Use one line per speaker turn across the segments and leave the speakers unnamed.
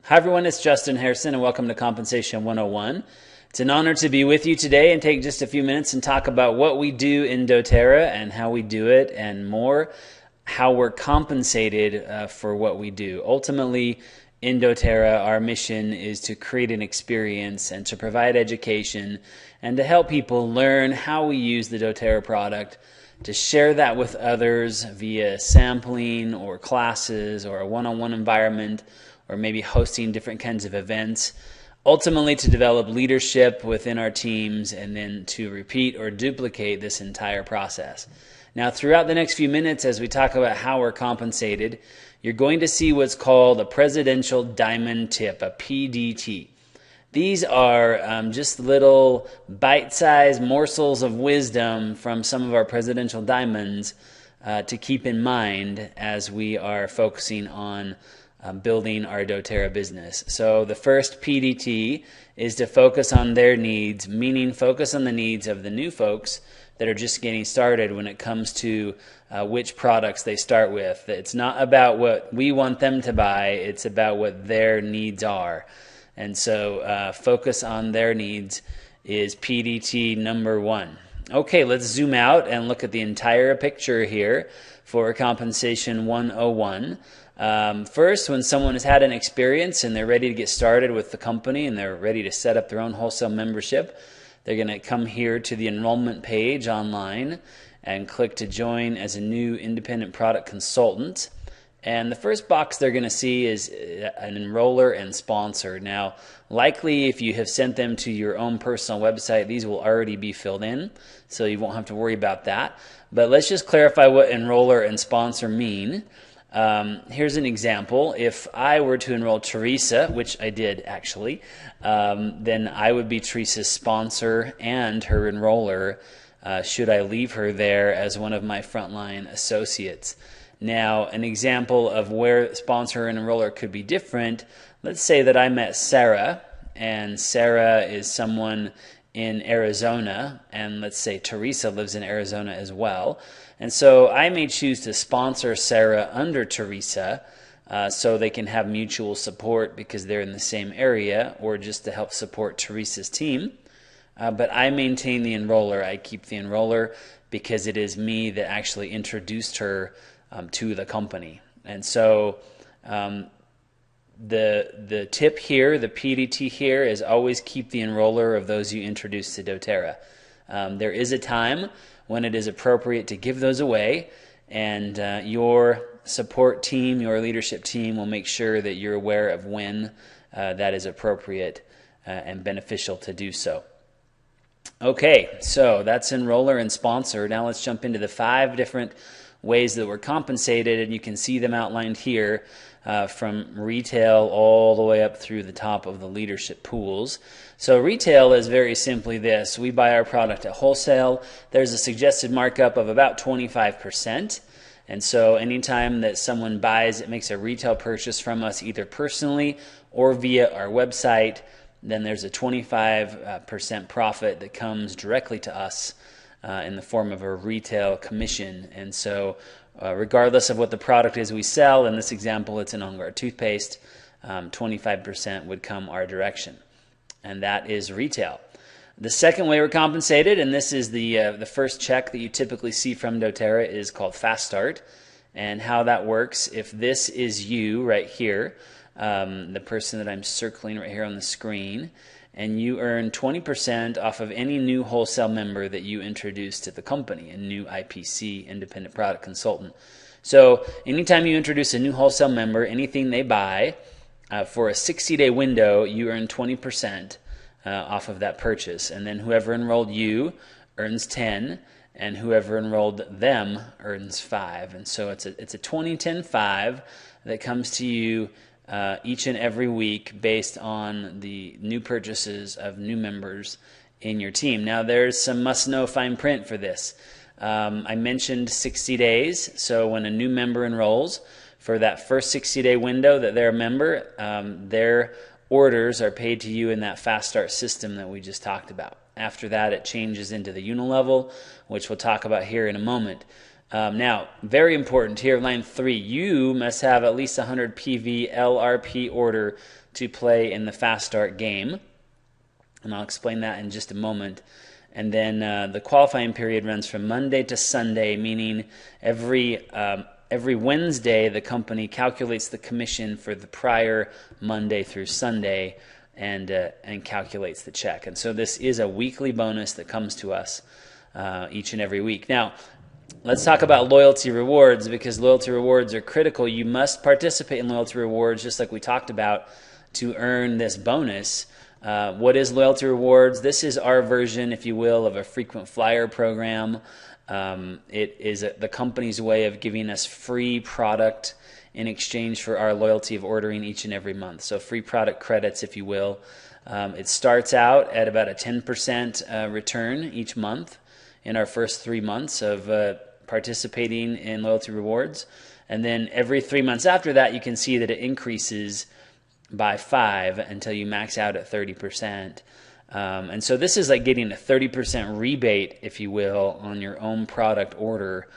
Hi everyone, it's Justin Harrison and welcome to Compensation 101. It's an honor to be with you today and take just a few minutes and talk about what we do in doTERRA and how we do it and more, how we're compensated for what we do. Ultimately, in doTERRA, our mission is to create an experience and to provide education and to help people learn how we use the doTERRA product, to share that with others via sampling or classes or a one-on-one environment, or maybe hosting different kinds of events, ultimately to develop leadership within our teams and then to repeat or duplicate this entire process. Now, throughout the next few minutes, as we talk about how we're compensated, you're going to see what's called a Presidential Diamond Tip, a PDT. These are just little bite-sized morsels of wisdom from some of our presidential diamonds to keep in mind as we are focusing on building our doTERRA business. So the first PDT is to focus on their needs, meaning focus on the needs of the new folks that are just getting started when it comes to which products they start with. It's not about what we want them to buy, it's about what their needs are. And so focus on their needs is PDT number one. Okay, let's zoom out and look at the entire picture here for Compensation 101. First, when someone has had an experience and they're ready to get started with the company and they're ready to set up their own wholesale membership, they're going to come here to the enrollment page online and click to join as a new independent product consultant. And the first box they're going to see is an enroller and sponsor. Now, likely if you have sent them to your own personal website, these will already be filled in, so you won't have to worry about that. But let's just clarify what enroller and sponsor mean. Here's an example. If I were to enroll Teresa, which I did actually, then I would be Teresa's sponsor and her enroller should I leave her there as one of my frontline associates. Now, an example of where sponsor and enroller could be different, let's say that I met Sarah, and Sarah is someone in Arizona, and let's say Teresa lives in Arizona as well. And so I may choose to sponsor Sarah under Teresa so they can have mutual support because they're in the same area, or just to help support Teresa's team. But I maintain the enroller. I keep the enroller because it is me that actually introduced her to the company. And so the tip here, the PDT here, is always keep the enroller of those you introduce to doTERRA. There is a time when it is appropriate to give those away, and your support team, your leadership team will make sure that you're aware of when that is appropriate and beneficial to do so. Okay, so that's enroller and sponsor. Now let's jump into the 5 different ways that we're compensated, and you can see them outlined here from retail all the way up through the top of the leadership pools. So retail is very simply this. We buy our product at wholesale. There's a suggested markup of about 25%. And so anytime that someone buys, it makes a retail purchase from us either personally or via our website, then there's a 25% profit that comes directly to us in the form of a retail commission. And so regardless of what the product is we sell, in this example it's an On Guard toothpaste, 25% would come our direction. And that is retail. The second way we're compensated, and this is the first check that you typically see from doTERRA, is called Fast Start. And how that works, if this is you right here, the person that I'm circling right here on the screen, and you earn 20% off of any new wholesale member that you introduce to the company, a new IPC, independent product consultant. So anytime you introduce a new wholesale member, anything they buy, for a 60-day window, you earn 20% off of that purchase. And then whoever enrolled you earns 10, and whoever enrolled them earns 5. And so it's a 20-10-5 that comes to you each and every week based on the new purchases of new members in your team. Now there's some must-know fine print for this. I mentioned 60 days, so when a new member enrolls, for that first 60-day window that they're a member, their orders are paid to you in that Fast Start system that we just talked about. After that, it changes into the unilevel, which we'll talk about here in a moment. Now, very important here, line 3, you must have at least 100 PV LRP order to play in the Fast Start game. And I'll explain that in just a moment. And then the qualifying period runs from Monday to Sunday, meaning every Wednesday the company calculates the commission for the prior Monday through Sunday and calculates the check. And so this is a weekly bonus that comes to us each and every week. Now, let's talk about loyalty rewards, because loyalty rewards are critical. You must participate in loyalty rewards, just like we talked about, to earn this bonus. What is loyalty rewards? This is our version, if you will, of a frequent flyer program. It is the company's way of giving us free product in exchange for our loyalty of ordering each and every month. So free product credits, if you will. It starts out at about a 10% return each month in our first 3 months of participating in loyalty rewards. And then every 3 months after that, you can see that it increases by 5 until you max out at 30%. And so this is like getting a 30% rebate, if you will, on your own product order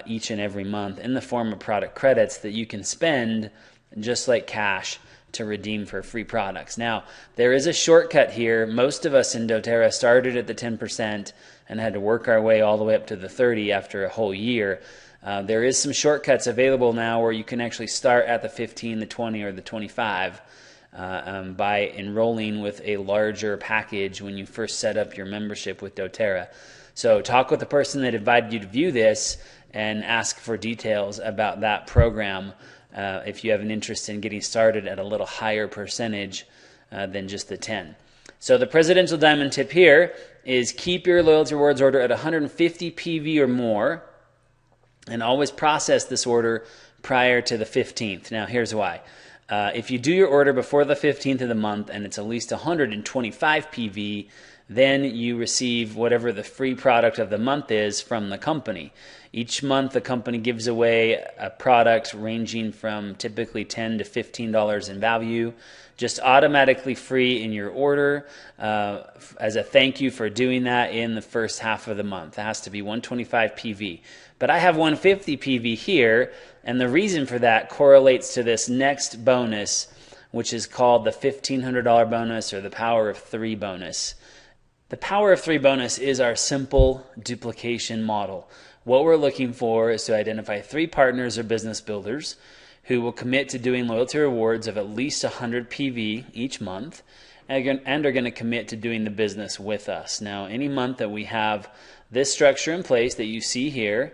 each and every month in the form of product credits that you can spend just like cash to redeem for free products. Now, there is a shortcut here. Most of us in doTERRA started at the 10% and had to work our way all the way up to the 30 after a whole year. There is some shortcuts available now where you can actually start at the 15, the 20, or the 25 by enrolling with a larger package when you first set up your membership with doTERRA. So talk with the person that invited you to view this and ask for details about that program if you have an interest in getting started at a little higher percentage than just the 10. So the presidential diamond tip here is keep your loyalty rewards order at 150 PV or more, and always process this order prior to the 15th. Now, here's why. If you do your order before the 15th of the month and it's at least 125 PV, then you receive whatever the free product of the month is from the company. Each month, the company gives away a product ranging from typically $10 to $15 in value, just automatically free in your order as a thank you for doing that in the first half of the month. It has to be 125 PV. But I have 150 PV here, and the reason for that correlates to this next bonus, which is called the $1,500 bonus or the Power of 3 bonus. The Power of 3 bonus is our simple duplication model. What we're looking for is to identify 3 partners or business builders who will commit to doing loyalty rewards of at least 100 PV each month and are going to commit to doing the business with us. Now, any month that we have this structure in place that you see here,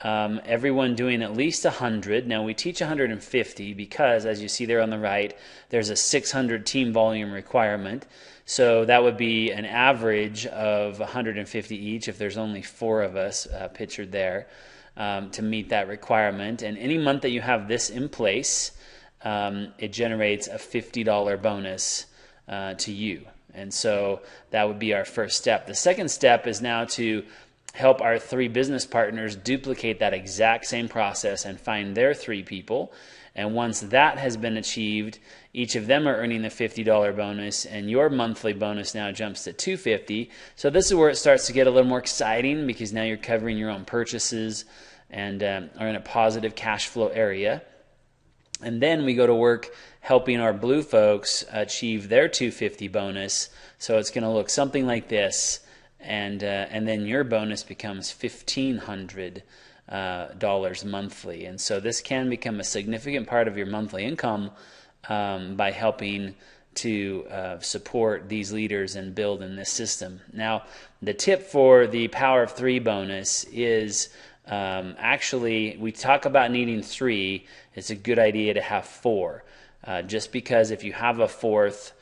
everyone doing at least 100. Now, we teach 150 because, as you see there on the right, there's a 600 team volume requirement. So that would be an average of 150 each if there's only 4 of us pictured there to meet that requirement. And any month that you have this in place, it generates a $50 bonus to you. And so that would be our first step. The second step is now to help our 3 business partners duplicate that exact same process and find their 3 people. And once that has been achieved, each of them are earning the $50 bonus, and your monthly bonus now jumps to $250. So this is where it starts to get a little more exciting, because now you're covering your own purchases and are in a positive cash flow area. And then we go to work helping our blue folks achieve their $250 bonus. So it's going to look something like this, and then your bonus becomes $1,500 monthly. And so this can become a significant part of your monthly income by helping to support these leaders and build in this system. Now, the tip for the Power of 3 bonus is actually, we talk about needing 3. It's a good idea to have 4. Just because if you have a 4th,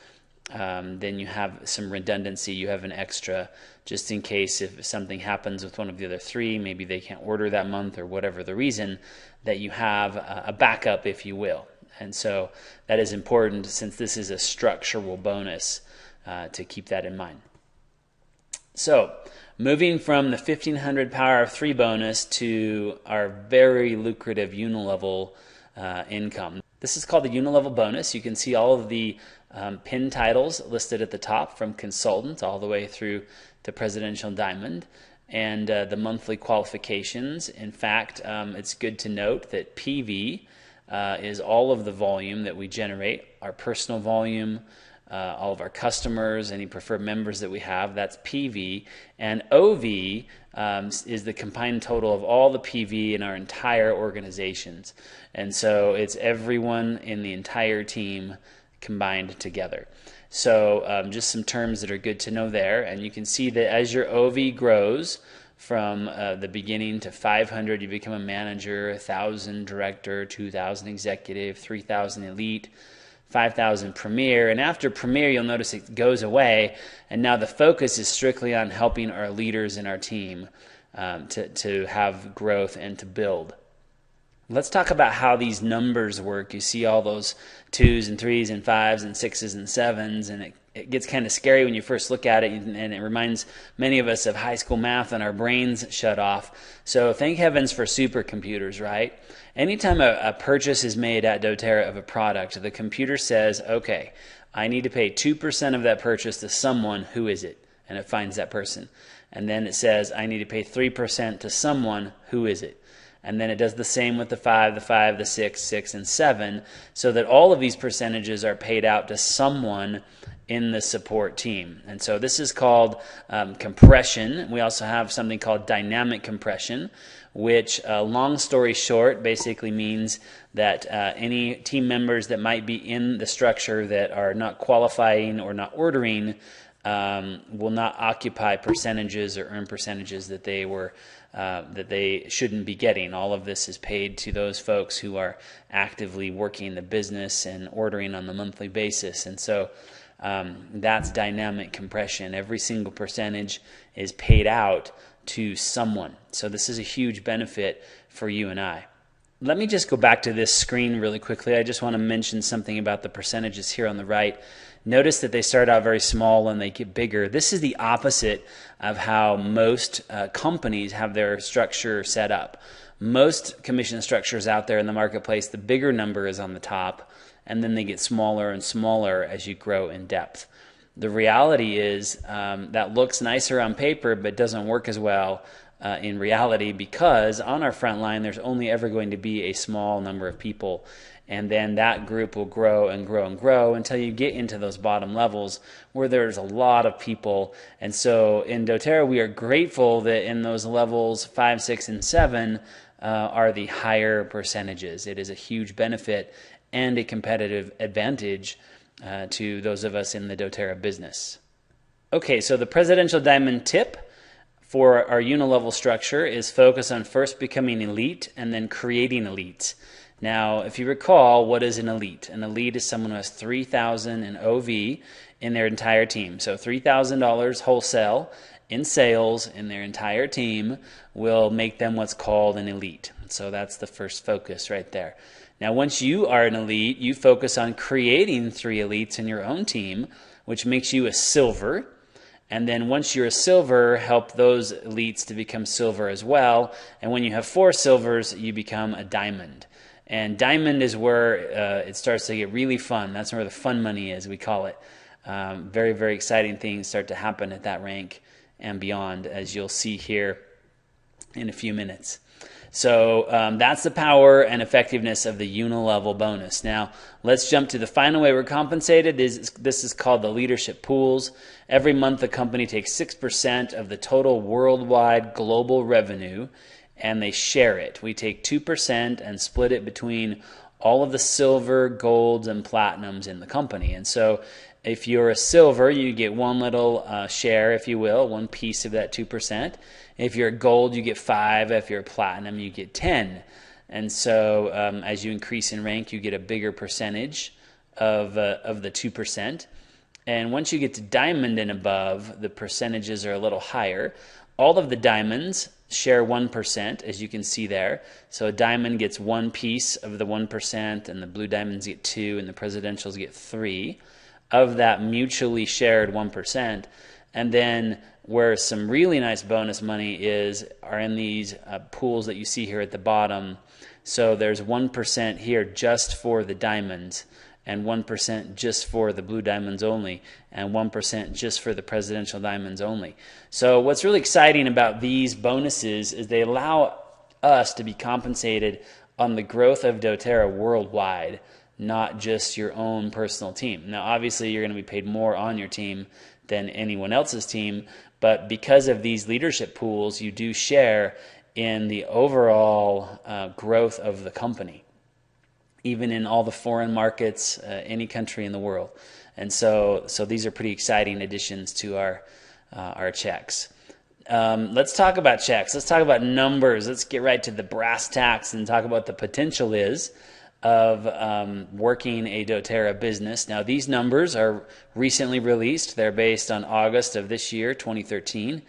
then you have some redundancy, you have an extra, just in case if something happens with one of the other 3, maybe they can't order that month or whatever the reason, that you have a backup, if you will. And so that is important, since this is a structural bonus, to keep that in mind. So moving from the 1,500 Power of 3 bonus to our very lucrative unilevel income. This is called the unilevel bonus. You can see all of the pin titles listed at the top, from consultant all the way through to presidential diamond. and the monthly qualifications. In fact, it's good to note that PV is all of the volume that we generate, our personal volume, all of our customers, any preferred members that we have, that's PV. And OV is the combined total of all the PV in our entire organizations. And so it's everyone in the entire team combined together. So just some terms that are good to know there. And you can see that as your OV grows from the beginning to 500, you become a manager, 1,000 director, 2,000 executive, 3,000 elite, 5,000 Premier, and after Premier you'll notice it goes away, and now the focus is strictly on helping our leaders in our team to have growth and to build. Let's talk about how these numbers work. You see all those 2s and 3s and 5s and 6s and 7s, and it gets kind of scary when you first look at it, and it reminds many of us of high school math and our brains shut off. So thank heavens for supercomputers, right? Anytime a purchase is made at doTERRA of a product, the computer says, okay, I need to pay 2% of that purchase to someone. Who is it? And it finds that person. And then it says, I need to pay 3% to someone. Who is it? And then it does the same with the 5, the 6, 6, and 7, so that all of these percentages are paid out to someone in the support team. And so this is called compression. We also have something called dynamic compression, which, long story short, basically means that any team members that might be in the structure that are not qualifying or not ordering will not occupy percentages or earn percentages that they shouldn't be getting. All of this is paid to those folks who are actively working the business and ordering on the monthly basis. And so that's dynamic compression. Every single percentage is paid out to someone. So this is a huge benefit for you and I. Let me just go back to this screen really quickly. I just want to mention something about the percentages here on the right. Notice that they start out very small and they get bigger. This is the opposite of how most companies have their structure set up. Most commission structures out there in the marketplace, the bigger number is on the top, and then they get smaller and smaller as you grow in depth. The reality is that looks nicer on paper but doesn't work as well in reality, because on our front line there's only ever going to be a small number of people, and then that group will grow and grow and grow until you get into those bottom levels where there's a lot of people. And so in doTERRA we are grateful that in those levels 5, 6, and 7 are the higher percentages. It is a huge benefit and a competitive advantage to those of us in the doTERRA business. Okay, so the presidential diamond tip for our unilevel structure is focus on first becoming elite and then creating elites. Now, if you recall, what is an elite? An elite is someone who has $3,000 in OV in their entire team. So $3,000 wholesale in sales in their entire team will make them what's called an elite. So that's the first focus right there. Now, once you are an elite, you focus on creating 3 elites in your own team, which makes you a silver. And then once you're a silver, help those elites to become silver as well. And when you have 4 silvers, you become a diamond. And diamond is where it starts to get really fun. That's where the fun money is, we call it. Very, very exciting things start to happen at that rank and beyond, as you'll see here in a few minutes. So that's the power and effectiveness of the unilevel bonus. Now, let's jump to the final way we're compensated. This is called the leadership pools. Every month, the company takes 6% of the total worldwide global revenue, and they share it. We take 2% and split it between all of the silver, golds, and platinums in the company. And so if you're a silver, you get one little share, if you will, one piece of that 2%. If you're a gold, you get 5. If you're a platinum, you get 10. And so as you increase in rank, you get a bigger percentage of the 2%. And once you get to diamond and above, the percentages are a little higher. All of the diamonds share 1%, as you can see there. So a diamond gets 1 piece of the 1%, and the blue diamonds get 2, and the presidentials get 3 of that mutually shared 1%. And then where some really nice bonus money are in these pools that you see here at the bottom. So there's 1% here just for the diamonds, and 1% just for the blue diamonds only, and 1% just for the presidential diamonds only. So what's really exciting about these bonuses is they allow us to be compensated on the growth of doTERRA worldwide, not just your own personal team. Now, obviously, you're going to be paid more on your team than anyone else's team, but because of these leadership pools, you do share in the overall growth of the company, even in all the foreign markets, any country in the world. And so these are pretty exciting additions to our checks. Let's talk about checks. Let's talk about numbers. Let's get right to the brass tacks and talk about the potential is of working a doTERRA business. Now, these numbers are recently released. They're based on August of this year, 2013,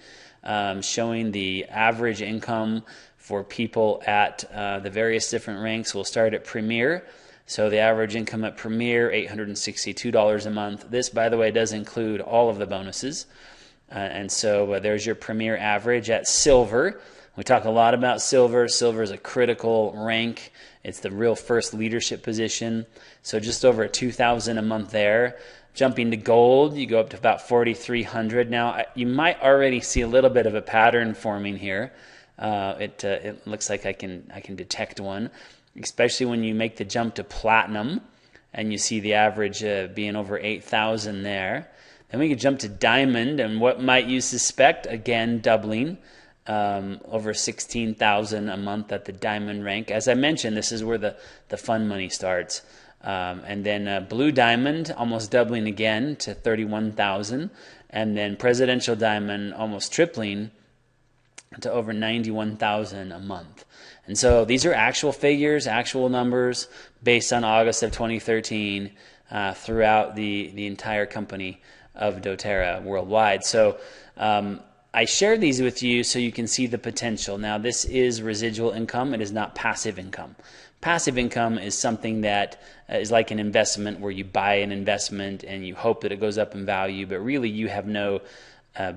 showing the average income for people at the various different ranks. We'll start at Premier. So the average income at Premier, $862 a month. This, by the way, does include all of the bonuses. And so there's your Premier average. At Silver, we talk a lot about Silver. Silver is a critical rank. It's the real first leadership position. So just over $2,000 a month there. Jumping to Gold, you go up to about $4,300. Now, you might already see a little bit of a pattern forming here. It looks like I can detect one, especially when you make the jump to Platinum, and you see the average being over 8,000 there. Then we can jump to Diamond, and what might you suspect? Again, doubling, over 16,000 a month at the Diamond rank. As I mentioned, this is where the fun money starts. And then Blue Diamond, almost doubling again to 31,000, and then Presidential Diamond almost tripling to over 91,000 a month. And so these are actual figures, actual numbers based on August of 2013 throughout the entire company of doTERRA worldwide. So I share these with you so you can see the potential. Now, this is residual income. It is not passive income. Passive income is something that is like an investment where you buy an investment and you hope that it goes up in value, but really you have no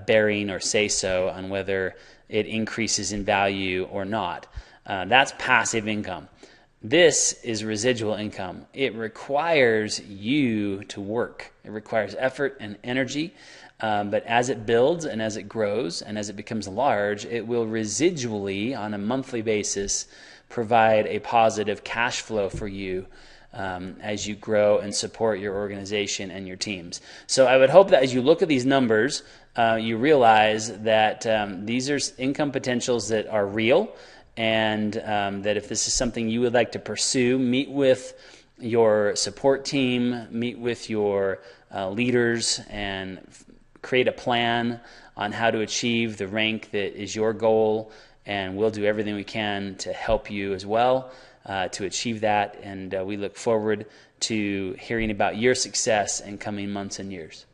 bearing or say-so on whether it increases in value or not. That's passive income. This is residual income. It requires you to work. It requires effort and energy, but as it builds and as it grows and as it becomes large, it will residually, on a monthly basis, provide a positive cash flow for you as you grow and support your organization and your teams. So I would hope that as you look at these numbers, you realize that these are income potentials that are real, and that if this is something you would like to pursue, meet with your support team, meet with your leaders, and create a plan on how to achieve the rank that is your goal, and we'll do everything we can to help you as well to achieve that, and we look forward to hearing about your success in coming months and years.